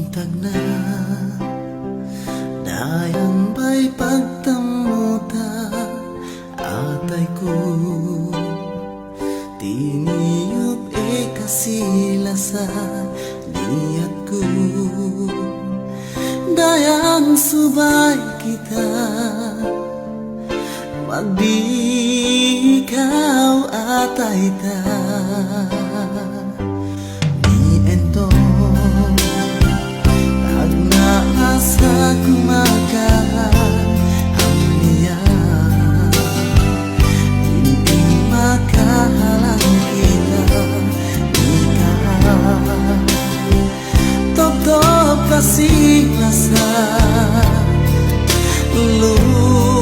buntag na dayang bay pagtamuta atay ko tiniyop kasila sa niyat ko dayang subay kita magbikaw atay ta sa kumaga hamniya hindi makahalang kita ikaw top-top kasing nasa lupa